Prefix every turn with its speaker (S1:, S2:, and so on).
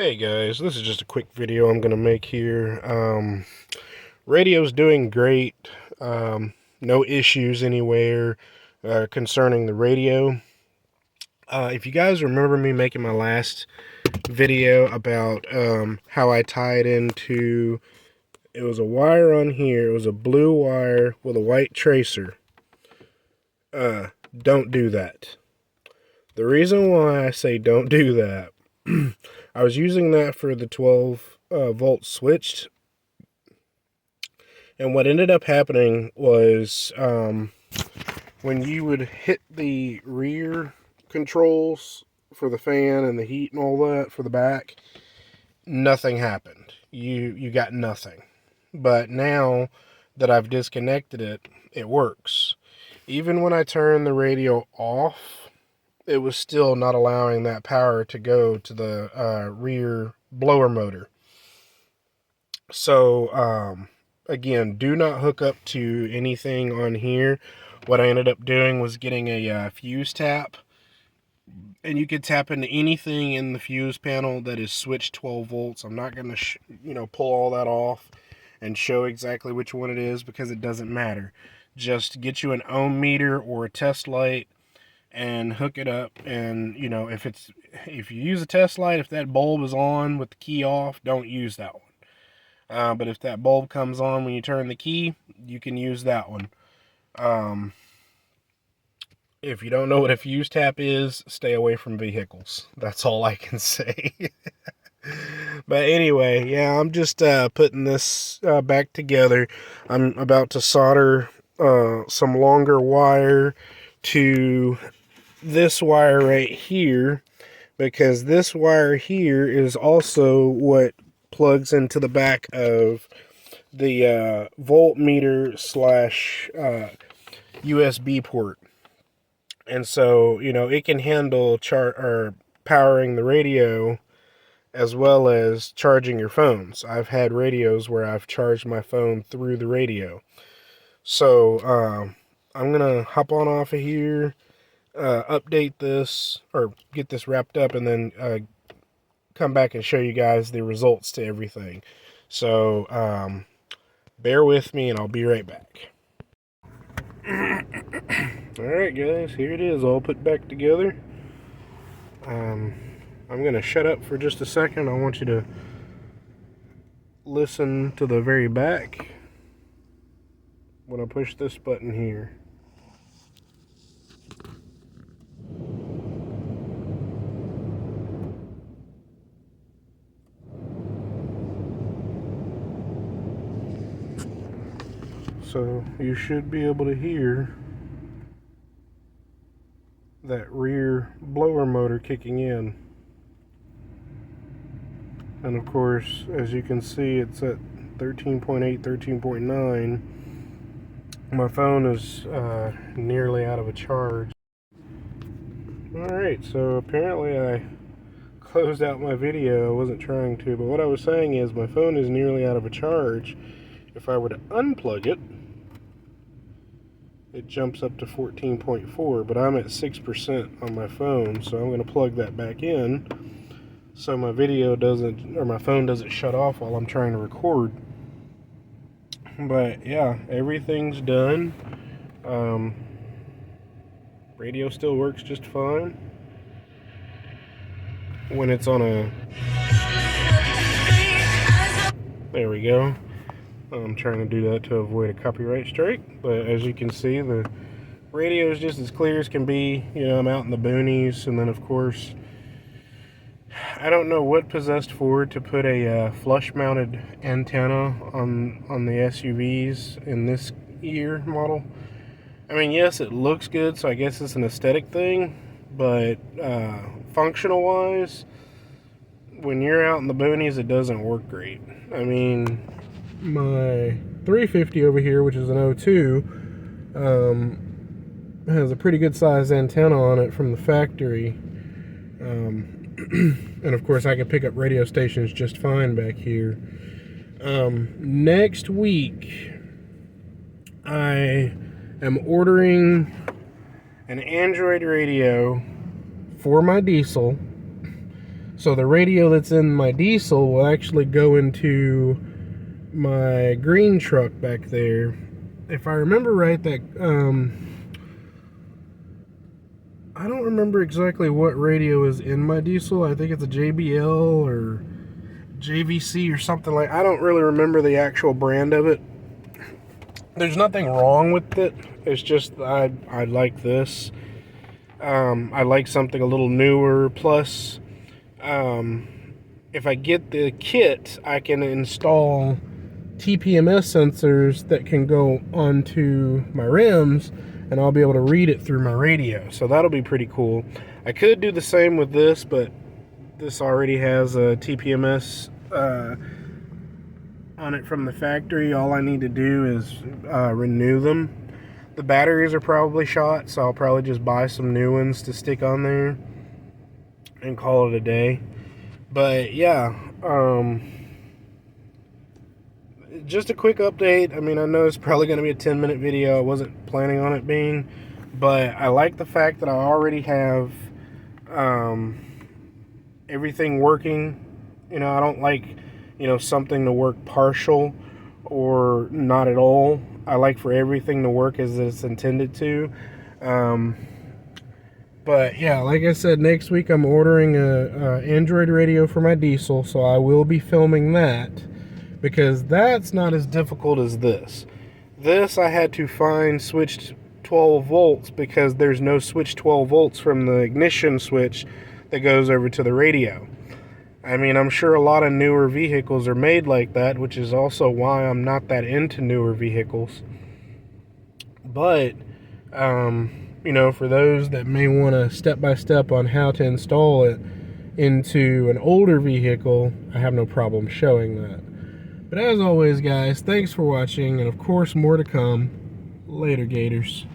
S1: Hey guys, this is just a quick video I'm gonna make here. Radio's doing great. No issues anywhere concerning the radio. If you guys remember me making my last video about how I tied into, it was a wire on here, it was a blue wire with a white tracer. Don't do that. The reason why I say don't do that, I was using that for the 12 volt switched, and what ended up happening was when you would hit the rear controls for the fan and the heat and all that for the back, nothing happened. You got nothing. But now that I've disconnected it, it works. Even when I turn the radio off, it was still not allowing that power to go to the rear blower motor. So, again, do not hook up to anything on here. What I ended up doing was getting a fuse tap. And you can tap into anything in the fuse panel that is switched 12 volts. I'm not going to, pull all that off and show exactly which one it is because it doesn't matter. Just get you an ohm meter or a test light and hook it up. And if you use a test light, if that bulb is on with the key off, don't use that one. But if that bulb comes on when you turn the key, you can use that one. If you don't know what a fuse tap is, stay away from vehicles. That's all I can say. But anyway, yeah, I'm just putting this back together. I'm about to solder some longer wire to this wire right here, because this wire here is also what plugs into the back of the voltmeter slash USB port. And so, it can handle powering the radio as well as charging your phones. I've had radios where I've charged my phone through the radio. So, I'm going to hop on off of here, update this, or get this wrapped up, and then come back and show you guys the results to everything. So, bear with me and I'll be right back. Alright guys, here it is, all put back together. I'm going to shut up for just a second. I want you to listen to the very back when I push this button here. So you should be able to hear that rear blower motor kicking in. And of course, as you can see, it's at 13.8, 13.9. My phone is nearly out of a charge. Alright, so apparently I closed out my video. I wasn't trying to, but what I was saying is my phone is nearly out of a charge. If I were to unplug it, it jumps up to 14.4, but I'm at 6% on my phone, so I'm going to plug that back in so my video doesn't, or my phone doesn't shut off while I'm trying to record. But yeah, everything's done. Radio still works just fine when it's on a, there we go. I'm trying to do that to avoid a copyright strike, but as you can see, the radio is just as clear as can be. I'm out in the boonies, and then of course, I don't know what possessed Ford to put a flush-mounted antenna on the SUVs in this year model. I mean, yes, it looks good, so I guess it's an aesthetic thing, but functional-wise, when you're out in the boonies, it doesn't work great. I mean, my 350 over here, which is an 02, has a pretty good sized antenna on it from the factory. And of course I can pick up radio stations just fine back here. Next week I am ordering an Android radio for my diesel So the radio that's in my diesel will actually go into my green truck back there. If I remember right, that I don't remember exactly what radio is in my diesel. I think it's a JBL or JVC or something like. I don't really remember the actual brand of it. There's nothing wrong with it. It's just I like this. I like something a little newer. Plus, if I get the kit, I can install TPMS sensors that can go onto my rims, and I'll be able to read it through my radio. So that'll be pretty cool. I could do the same with this, but this already has a TPMS on it from the factory. All I need to do is renew them. The batteries are probably shot, so I'll probably just buy some new ones to stick on there and call it a day. But yeah, just a quick update. I mean, I know it's probably going to be a 10-minute video. I wasn't planning on it being, but I like the fact that I already have everything working. You know, I don't like, you know, something to work partial or not at all. I like for everything to work as it's intended to. But yeah, like I said, next week I'm ordering a Android radio for my diesel, so I will be filming that, because that's not as difficult as this. This I had to find switched 12 volts because there's no switch 12 volts from the ignition switch that goes over to the radio. I mean, I'm sure a lot of newer vehicles are made like that, which is also why I'm not that into newer vehicles. But, you know, for those that may want a step-by-step on how to install it into an older vehicle, I have no problem showing that. But as always, guys, thanks for watching, and of course, more to come. Later, Gators.